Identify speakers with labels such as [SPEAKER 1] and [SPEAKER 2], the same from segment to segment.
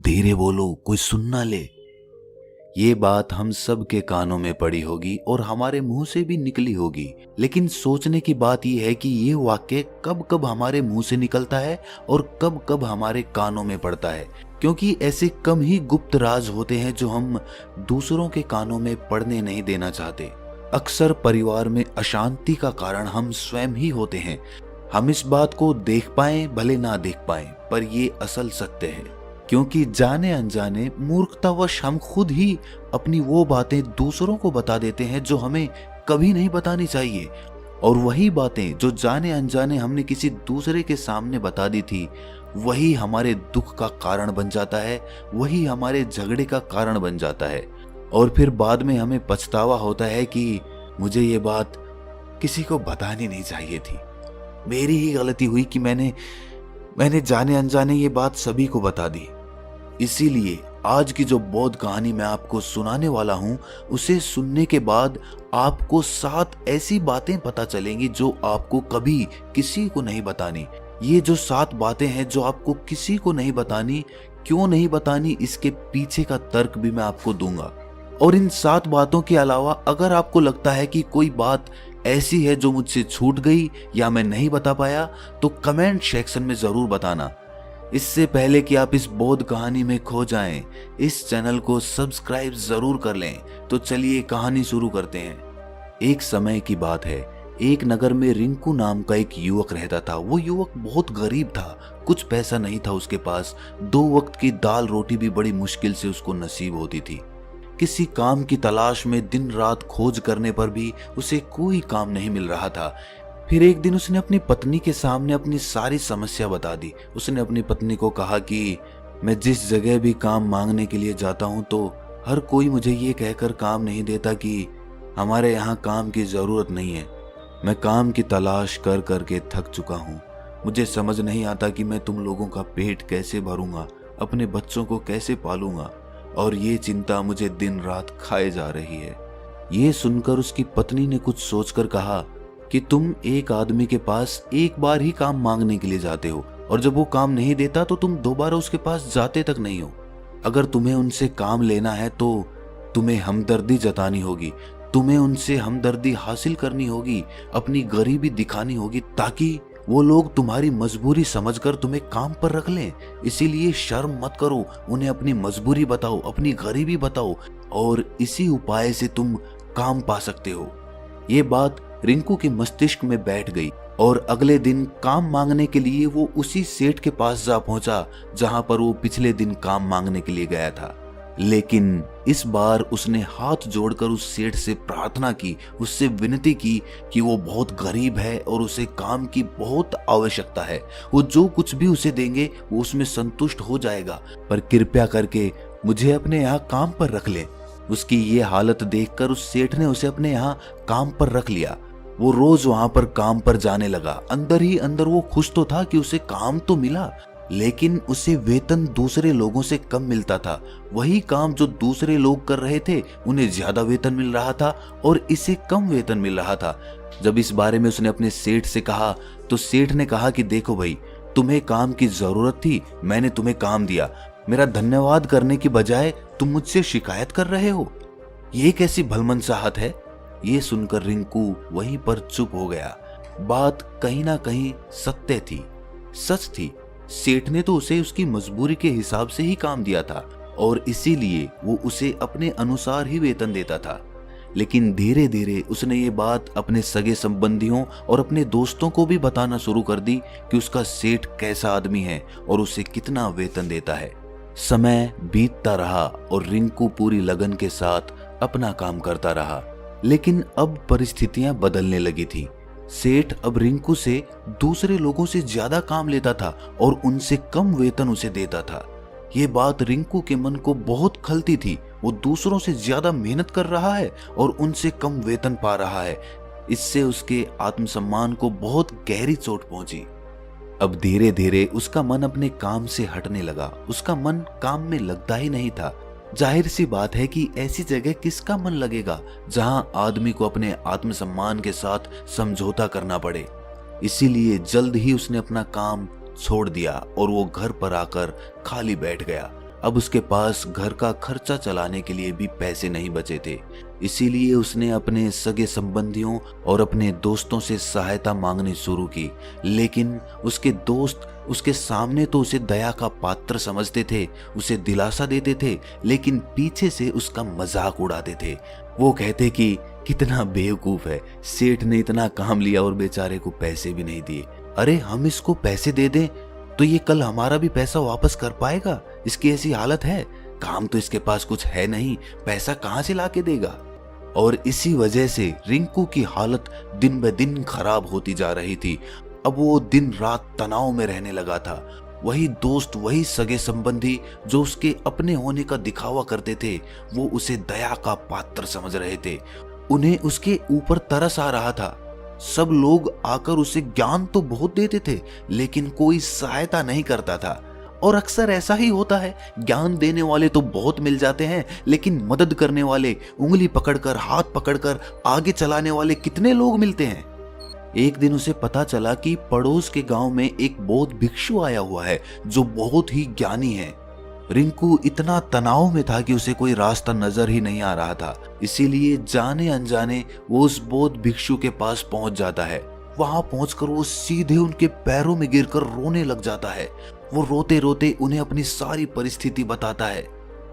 [SPEAKER 1] धीरे बोलो, कोई सुन ना ले। ये बात हम सब के कानों में पड़ी होगी और हमारे मुंह से भी निकली होगी, लेकिन सोचने की बात यह है कि ये वाक्य कब कब हमारे मुंह से निकलता है और कब कब हमारे कानों में पड़ता है, क्योंकि ऐसे कम ही गुप्त राज होते हैं जो हम दूसरों के कानों में पड़ने नहीं देना चाहते। अक्सर परिवार में अशांति का कारण हम स्वयं ही होते हैं। हम इस बात को देख पाए भले ना देख पाए, पर ये असल सत्य है, क्योंकि जाने अनजाने मूर्खतावश हम खुद ही अपनी वो बातें दूसरों को बता देते हैं जो हमें कभी नहीं बतानी चाहिए। और वही बातें जो जाने अनजाने हमने किसी दूसरे के सामने बता दी थी, वही हमारे दुख का कारण बन जाता है, वही हमारे झगड़े का कारण बन जाता है। और फिर बाद में हमें पछतावा होता है कि मुझे ये बात किसी को बतानी नहीं चाहिए थी, मेरी ही गलती हुई कि मैंने जाने अनजाने ये बात सभी को बता दी। इसीलिए आज की जो बौद्ध कहानी मैं आपको सुनाने वाला हूं, उसे सुनने के बाद आपको 7 ऐसी बातें पता चलेंगी जो आपको कभी किसी को नहीं बतानी। ये जो 7 बातें हैं जो आपको किसी को नहीं बतानी, क्यों नहीं बतानी, इसके पीछे का तर्क भी मैं आपको दूंगा। और इन 7 बातों के अलावा अगर आपको लगता है कि कोई बात ऐसी है जो मुझसे छूट गई या मैं नहीं बता पाया, तो कमेंट सेक्शन में जरूर बताना। इससे पहले कि आप इस बौद्ध कहानी में खो जाएं, इस चैनल को सब्सक्राइब जरूर कर लें। तो चलिए कहानी शुरू करते हैं। एक समय की बात है, एक नगर में रिंकू नाम का एक युवक रहता था। वो युवक बहुत गरीब था, कुछ पैसा नहीं था उसके पास। 2 वक्त की दाल रोटी भी बड़ी मुश्किल से उसको नसीब होती थी। किसी काम की तलाश में दिन रात खोज करने पर भी उसे कोई काम नहीं मिल रहा था। फिर एक दिन उसने अपनी पत्नी के सामने अपनी सारी समस्या बता दी। उसने अपनी पत्नी को कहा कि मैं जिस जगह भी काम मांगने के लिए जाता हूँ तो हर कोई मुझे ये कहकर काम नहीं देता कि हमारे यहाँ काम की ज़रूरत नहीं है। मैं काम की तलाश कर करके थक चुका हूँ। मुझे समझ नहीं आता कि मैं तुम लोगों का पेट कैसे भरूंगा, अपने बच्चों को कैसे पालूंगा, और ये चिंता मुझे दिन रात खाए जा रही है। ये सुनकर उसकी पत्नी ने कुछ सोचकर कहा कि तुम एक आदमी के पास एक बार ही काम मांगने के लिए जाते हो, और जब वो काम नहीं देता तो तुम दोबारा उसके पास जाते तक नहीं हो। अगर तुम्हें उनसे काम लेना है तो तुम्हें हमदर्दी जतानी होगी, तुम्हें उनसे हमदर्दी हासिल करनी होगी, अपनी गरीबी दिखानी होगी, ताकि वो लोग तुम्हारी मजबूरी समझकर तुम्हें काम पर रख लें। इसीलिए शर्म मत करो, उन्हें अपनी मजबूरी बताओ, अपनी गरीबी बताओ, और इसी उपाय से तुम काम पा सकते हो। ये बात रिंकू के मस्तिष्क में बैठ गई और अगले दिन काम मांगने के लिए वो उसी सेठ के पास जा पहुंचा जहां पर वो पिछले दिन काम मांगने के लिए गया था। लेकिन इस बार उसने हाथ जोड़कर उस सेठ से प्रार्थना की, उससे विनती की कि वो बहुत गरीब है और उसे काम की बहुत आवश्यकता है। वो जो कुछ भी उसे देंगे वो उसमें संतुष्ट हो जाएगा, पर कृपया करके मुझे अपने यहाँ काम पर रख ले। उसकी ये हालत देखकर उस सेठ ने उसे अपने यहाँ काम पर रख लिया। वो रोज वहां पर काम पर जाने लगा। अंदर ही अंदर वो खुश तो था कि उसे काम तो मिला, लेकिन उसे वेतन दूसरे लोगों से कम मिलता था। वही काम जो दूसरे लोग कर रहे थे उन्हें ज्यादा वेतन मिल रहा था और इसे कम वेतन मिल रहा था। जब इस बारे में उसने अपने सेठ से कहा तो सेठ ने कहा कि देखो भाई, तुम्हें काम की जरूरत थी, मैंने तुम्हें काम दिया, मेरा धन्यवाद करने की बजाय तुम मुझसे शिकायत कर रहे हो, ये कैसी भलमनसाहत है। ये सुनकर रिंकू वहीं पर चुप हो गया। बात कहीं ना कहीं सत्य थी, सच थी। सेठ ने तो उसे उसकी मजबूरी के हिसाब से ही काम दिया था और इसीलिए वो उसे अपने अनुसार ही वेतन देता था। लेकिन धीरे धीरे उसने ये बात अपने सगे संबंधियों और अपने दोस्तों को भी बताना शुरू कर दी कि उसका सेठ कैसा आदमी है और उसे कितना वेतन देता है। समय बीतता रहा और रिंकू पूरी लगन के साथ अपना काम करता रहा। लेकिन अब परिस्थितियां बदलने लगी थी। सेठ अब रिंकू से दूसरे लोगों से ज्यादा काम लेता था और उनसे कम वेतन उसे देता था। ये बात रिंकू के मन को बहुत खलती थी। वो दूसरों से ज्यादा मेहनत कर रहा है और उनसे कम वेतन पा रहा है। इससे उसके आत्मसम्मान को बहुत गहरी चोट पहुंची। अब धीरे धीरे उसका मन अपने काम से हटने लगा। उसका मन काम में लगता ही नहीं था। जाहिर सी बात है कि ऐसी जगह किसका मन लगेगा जहां आदमी को अपने आत्मसम्मान के साथ समझौता करना पड़े। इसीलिए जल्द ही उसने अपना काम छोड़ दिया और वो घर पर आकर खाली बैठ गया। अब उसके पास घर का खर्चा चलाने के लिए भी पैसे नहीं बचे थे। इसीलिए उसने अपने सगे संबंधियों और अपने दोस्तों से सहायता मांगनी शुरू की। लेकिन उसके दोस्त उसके सामने तो उसे दया का पात्र समझते थे, उसे दिलासा देते थे, लेकिन पीछे से उसका मजाक उड़ाते थे। वो कहते कि कितना बेवकूफ है, सेठ ने इतना काम लिया और बेचारे को पैसे भी नहीं दिए। अरे हम इसको पैसे दे दें तो ये कल हमारा भी पैसा वापस कर पाएगा? इसकी ऐसी हालत है, काम तो इसके पास कुछ है नहीं, पैसा कहां से लाके देगा? और इसी वजह से रिंकू की हालत दिन ब दिन खराब होती जा रही थी। अब वो दिन रात तनाव में रहने लगा था। वही दोस्त, वही सगे संबंधी जो उसके अपने होने का दिखावा करते थे, वो उसे दया का पात्र समझ रहे थे। उन्हें उसके ऊपर तरस आ रहा था। सब लोग आकर उसे ज्ञान तो बहुत देते थे, लेकिन कोई सहायता नहीं करता था। और अक्सर ऐसा ही होता है, ज्ञान देने वाले तो बहुत मिल जाते हैं, लेकिन मदद करने वाले, उंगली पकड़कर, हाथ पकड़कर आगे चलाने वाले कितने लोग मिलते हैं। एक दिन उसे पता चला कि पड़ोस के गांव में एक बौद्ध भिक्षु आया हुआ है जो बहुत ही ज्ञानी है। रिंकू इतना तनाव में था कि उसे कोई रास्ता नजर ही नहीं आ रहा था। इसीलिए जाने अनजाने वो उस बौद्ध भिक्षु के पास पहुंच जाता है। वहां पहुंचकर वो सीधे उनके पैरों में गिरकर रोने लग जाता है। वो रोते रोते उन्हें अपनी सारी परिस्थिति बताता है।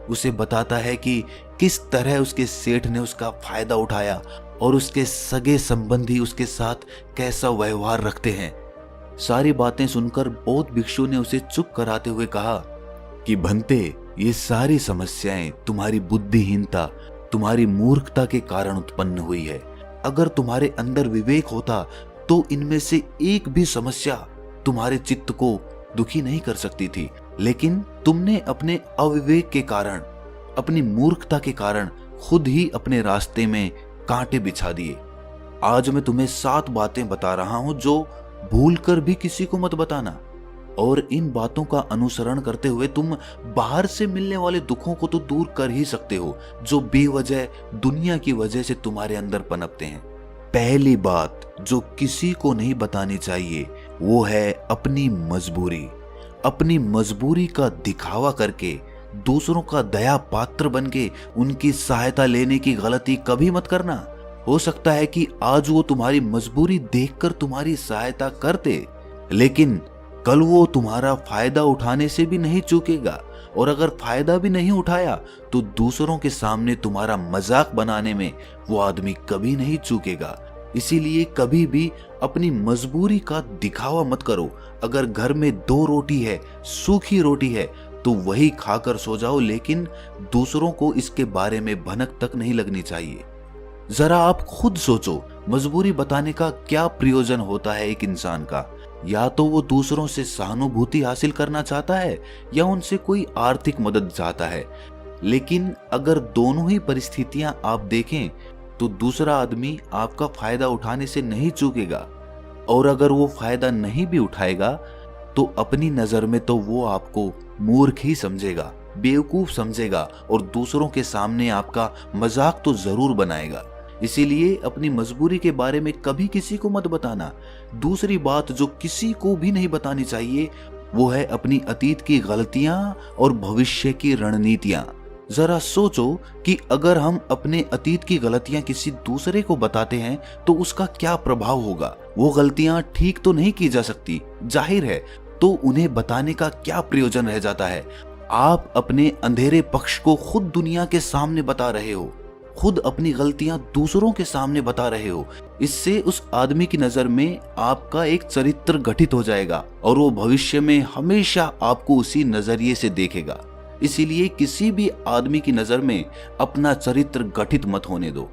[SPEAKER 1] उसे बताता है कि किस तरह उसके सेठ ने उसका फायदा उठाया और उसके सगे संबंधी उसके साथ कैसा व्यवहार रखते हैं। सारी बातें सुनकर बौद्ध भिक्षु ने उसे चुप कराते हुए कहा कि भंते, ये सारी समस्याएं तुम्हारी बुद्धिहीनता, तुम्हारी मूर्खता के कारण उत्पन्न हुई है। अगर तुम्हारे अंदर विवेक होता तो इनमें से एक भी समस्या तुम्हारे चित्त को दुखी नहीं कर सकती थी, लेकिन तुमने अपने अविवेक के कारण, अपनी मूर्खता के कारण खुद ही अपने रास्ते में कांटे बिछा दिए। आज मैं तुम्हें 7 बातें बता रहा हूं जो भूलकर भी किसी को मत बताना, और इन बातों का अनुसरण करते हुए तुम बाहर से मिलने वाले दुखों को तो दूर कर ही सकते हो जो बेवजह दुनिया की वजह से तुम्हारे अंदर पनपते हैं। पहली बात जो किसी को नहीं बतानी चाहिए वो है अपनी मजबूरी। अपनी मजबूरी का दिखावा करके, दूसरों का दया पात्र बनके उनकी सहायता लेने की गलती कभी मत करना। हो सकता है कि आज वो तुम्हारी मजबूरी देखकर तुम्हारी सहायता करते, लेकिन कल वो तुम्हारा फायदा उठाने से भी नहीं चूकेगा, और अगर फायदा भी नहीं उठाया तो दूसरों के सामने तुम्हारा मजाक बनाने में वो आदमी कभी नहीं चूकेगा। इसीलिए कभी भी अपनी मजबूरी का दिखावा मत करो। अगर घर में 2 रोटी है, सूखी रोटी है, तो वही खाकर सो जाओ, लेकिन दूसरों को इसके बारे में भनक तक नहीं लगनी चाहिए। जरा आप खुद सोचो, मजबूरी बताने का क्या प्रयोजन होता है एक इंसान का? या तो वो दूसरों से सहानुभूति हासिल करना चाहता है या उनसे कोई आर्थिक मदद चाहता है। लेकिन अगर दोनों ही परिस्थितियां आप देखें तो दूसरा आदमी आपका फायदा उठाने से नहीं चूकेगा, और अगर वो फायदा नहीं भी उठाएगा तो अपनी नजर में तो वो आपको मूर्ख ही समझेगा, बेवकूफ समझेगा, और दूसरों के सामने आपका मजाक तो जरूर बनाएगा। इसीलिए अपनी मजबूरी के बारे में कभी किसी को मत बताना। दूसरी बात जो किसी को भी नहीं बतानी चाहिए वो है अपनी अतीत की गलतियां और भविष्य की रणनीतियां। जरा सोचो कि अगर हम अपने अतीत की गलतियां किसी दूसरे को बताते हैं तो उसका क्या प्रभाव होगा। वो गलतियां ठीक तो नहीं की जा सकती, जाहिर है, तो उन्हें बताने का क्या प्रयोजन रह जाता है। आप अपने अंधेरे पक्ष को खुद दुनिया के सामने बता रहे हो, खुद अपनी गलतियां दूसरों के सामने बता रहे हो। इससे उस आदमी की नजर में आपका एक चरित्र गठित हो जाएगा और वो भविष्य में हमेशा आपको उसी नजरिए से देखेगा। इसीलिए किसी भी आदमी की नजर में अपना चरित्र गठित मत होने दो।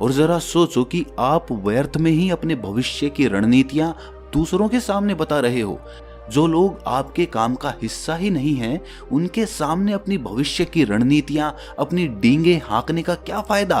[SPEAKER 1] और जरा सोचो कि आप व्यर्थ में ही अपने भविष्य की रणनीतियां दूसरों के सामने बता रहे हो। जो लोग आपके काम का हिस्सा ही नहीं हैं, उनके सामने अपनी भविष्य की रणनीतियां, अपनी डींगे हाँकने का क्या फायदा।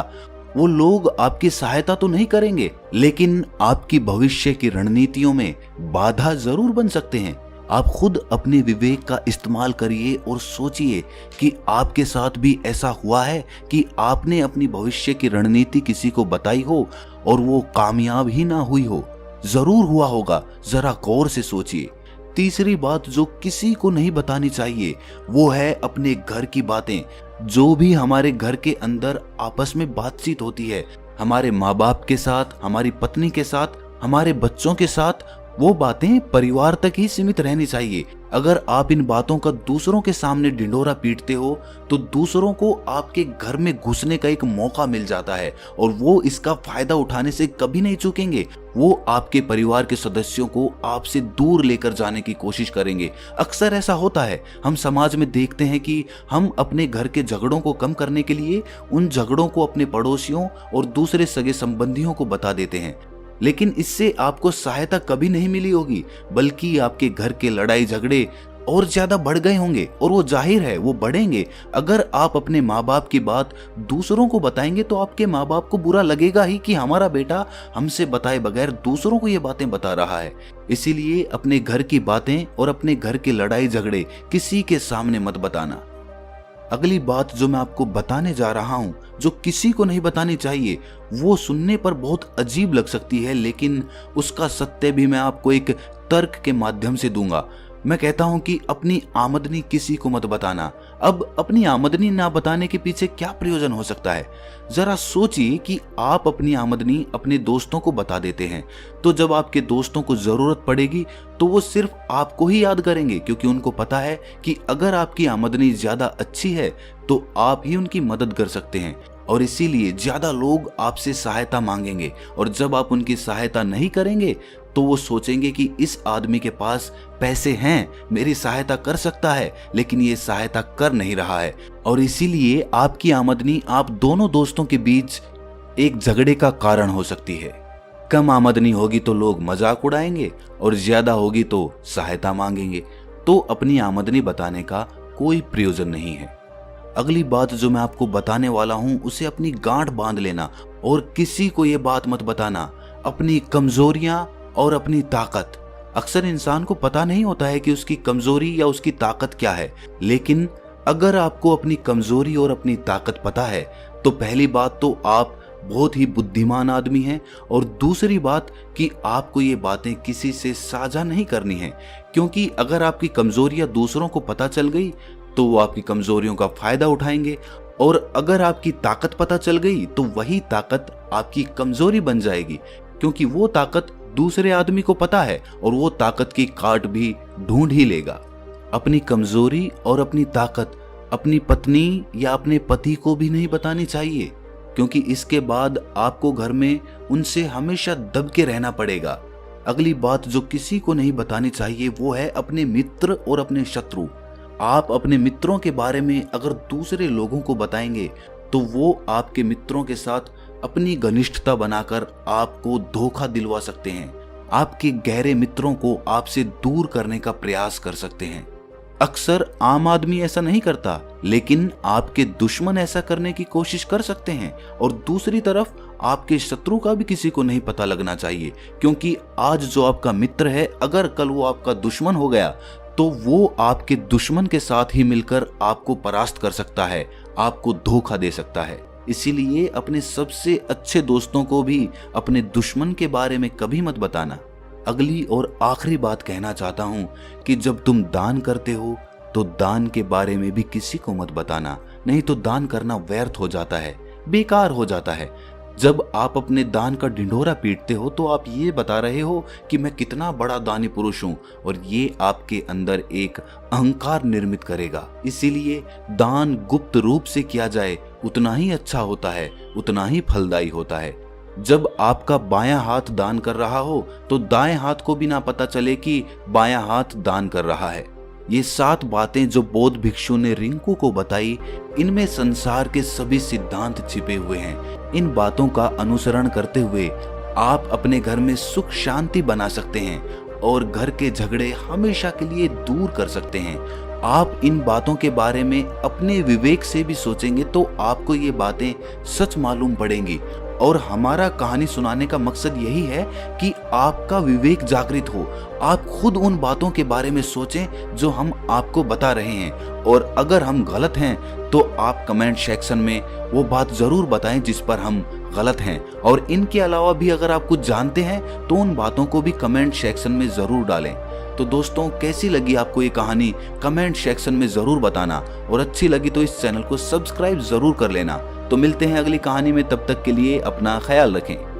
[SPEAKER 1] वो लोग आपकी सहायता तो नहीं करेंगे, लेकिन आपकी भविष्य की रणनीतियों में बाधा जरूर बन सकते हैं। आप खुद अपने विवेक का इस्तेमाल करिए और सोचिए कि आपके साथ भी ऐसा हुआ है कि आपने अपनी भविष्य की रणनीति किसी को बताई हो और वो कामयाब ही ना हुई हो। जरूर हुआ होगा, जरा गौर से सोचिए। तीसरी बात जो किसी को नहीं बतानी चाहिए वो है अपने घर की बातें। जो भी हमारे घर के अंदर आपस में बातचीत होती है, हमारे माँ बाप के साथ, हमारी पत्नी के साथ, हमारे बच्चों के साथ, वो बातें परिवार तक ही सीमित रहनी चाहिए। अगर आप इन बातों का दूसरों के सामने ढिंढोरा पीटते हो तो दूसरों को आपके घर में घुसने का एक मौका मिल जाता है और वो इसका फायदा उठाने से कभी नहीं चूकेंगे। वो आपके परिवार के सदस्यों को आपसे दूर लेकर जाने की कोशिश करेंगे। अक्सर ऐसा होता है, हम समाज में देखते हैं कि हम अपने घर के झगड़ों को कम करने के लिए उन झगड़ों को अपने पड़ोसियों और दूसरे सगे संबंधियों को बता देते हैं, लेकिन इससे आपको सहायता कभी नहीं मिली होगी, बल्कि आपके घर के लड़ाई झगड़े और ज्यादा बढ़ गए होंगे और वो जाहिर है वो बढ़ेंगे। अगर आप अपने माँ बाप की बात दूसरों को बताएंगे तो आपके माँ बाप को बुरा लगेगा ही कि हमारा बेटा हमसे बताए बगैर दूसरों को ये बातें बता रहा है। इसीलिए अपने घर की बातें और अपने घर के लड़ाई झगड़े किसी के सामने मत बताना। अगली बात जो मैं आपको बताने जा रहा हूं, जो किसी को नहीं बतानी चाहिए, वो सुनने पर बहुत अजीब लग सकती है, लेकिन उसका सत्य भी मैं आपको एक तर्क के माध्यम से दूंगा। मैं कहता हूं कि अपनी आमदनी किसी को मत बताना। अब अपनी आमदनी ना बताने के पीछे क्या प्रयोजन हो सकता है? जरा सोचिए कि आप अपनी आमदनी अपने दोस्तों को बता देते हैं, तो जब आपके दोस्तों को जरूरत पड़ेगी तो वो सिर्फ आपको ही याद करेंगे, क्योंकि उनको पता है कि अगर आपकी आमदनी ज्यादा अच्छी है तो आप ही उनकी मदद कर सकते हैं और इसीलिए ज्यादा लोग आपसे सहायता मांगेंगे। और जब आप उनकी सहायता नहीं करेंगे तो वो सोचेंगे कि इस आदमी के पास पैसे हैं, मेरी सहायता कर सकता है, लेकिन ये सहायता कर नहीं रहा है। और इसीलिए आपकी आमदनी आप दोनों दोस्तों के बीच एक झगड़े का कारण हो सकती है। कम आमदनी होगी तो लोग मजाक उड़ाएंगे और ज्यादा होगी तो सहायता मांगेंगे। तो अपनी आमदनी बताने का कोई प्रयोजन नहीं है। अगली बात जो मैं आपको बताने वाला हूं उसे अपनी गांठ बांध लेना और किसी को ये बात मत बताना। अपनी कमजोरियां और अपनी ताकत। अक्सर इंसान को पता नहीं होता है कि उसकी कमजोरी या उसकी ताकत क्या है, लेकिन अगर आपको अपनी कमजोरी और अपनी ताकत पता है तो पहली बात तो आप बहुत ही बुद्धिमान आदमी हैं, और दूसरी बात कि आपको ये बातें किसी से साझा नहीं करनी है, क्योंकि अगर आपकी कमजोरियां दूसरों को पता चल गई तो वो आपकी कमजोरियों का फायदा उठाएंगे, और अगर आपकी ताकत पता चल गई तो वही ताकत आपकी कमजोरी बन जाएगी, क्योंकि वो ताकत दूसरे आदमी को पता है और वो ताकत की काट भी ढूंढ ही लेगा। अपनी कमजोरी और अपनी ताकत अपनी पत्नी या अपने पति को भी नहीं बतानी चाहिए, क्योंकि इसके बाद आपको घर में उनसे हमेशा दब के रहना पड़ेगा। अगली बात जो किसी को नहीं बतानी चाहिए वो है अपने मित्र और अपने शत्रु। आप अपने मित्रों के बारे में अगर दूसरे लोगों को बताएंगे तो वो आपके मित्रों के साथ अपनी घनिष्ठता बनाकर आपको धोखा दिलवा सकते हैं। आपके गहरे मित्रों को आपसे दूर करने का प्रयास कर सकते हैं। अक्सर आम आदमी ऐसा नहीं करता, लेकिन आपके दुश्मन ऐसा करने की कोशिश कर सकते हैं। और दूसरी तरफ आपके शत्रु का भी किसी को नहीं पता लगना चाहिए, क्योंकि आज जो आपका मित्र है अगर कल वो आपका दुश्मन हो गया तो वो आपके दुश्मन के साथ ही मिलकर आपको परास्त कर सकता है, आपको धोखा दे सकता है। इसीलिए अपने सबसे अच्छे दोस्तों को भी अपने दुश्मन के बारे में कभी मत बताना। अगली और आखिरी बात कहना चाहता हूं कि जब तुम दान करते हो तो दान के बारे में भी किसी को मत बताना, नहीं तो दान करना व्यर्थ हो जाता है, बेकार हो जाता है। जब आप अपने दान का ढिंढोरा पीटते हो तो आप ये बता रहे हो कि मैं कितना बड़ा दानी पुरुष हूं, और ये आपके अंदर एक अहंकार निर्मित करेगा। इसीलिए दान गुप्त रूप से किया जाए उतना ही अच्छा होता है, उतना ही फलदायी होता है। जब आपका बायां हाथ दान कर रहा हो तो दाएं हाथ को भी ना पता चले कि बायां हाथ दान कर रहा है। ये 7 बातें जो बौद्ध भिक्षु ने रिंकू को बताई, इनमें संसार के सभी सिद्धांत छिपे हुए हैं। इन बातों का अनुसरण करते हुए आप अपने घर में सुख शांति बना सकते हैं और घर के झगड़े हमेशा के लिए दूर कर सकते हैं। आप इन बातों के बारे में अपने विवेक से भी सोचेंगे तो आपको ये बातें सच मालूम पड़ेंगी। और हमारा कहानी सुनाने का मकसद यही है कि आपका विवेक जागृत हो, आप खुद उन बातों के बारे में सोचें जो हम आपको बता रहे हैं, और अगर हम गलत हैं तो आप कमेंट सेक्शन में वो बात जरूर बताएं जिस पर हम गलत हैं। और इनके अलावा भी अगर आप कुछ जानते हैं तो उन बातों को भी कमेंट सेक्शन में जरूर डालें। तो तो दोस्तों कैसी लगी आपको ये कहानी कमेंट सेक्शन में जरूर बताना, और अच्छी लगी तो इस चैनल को सब्सक्राइब जरूर कर लेना। तो मिलते हैं अगली कहानी में, तब तक के लिए अपना ख्याल रखें।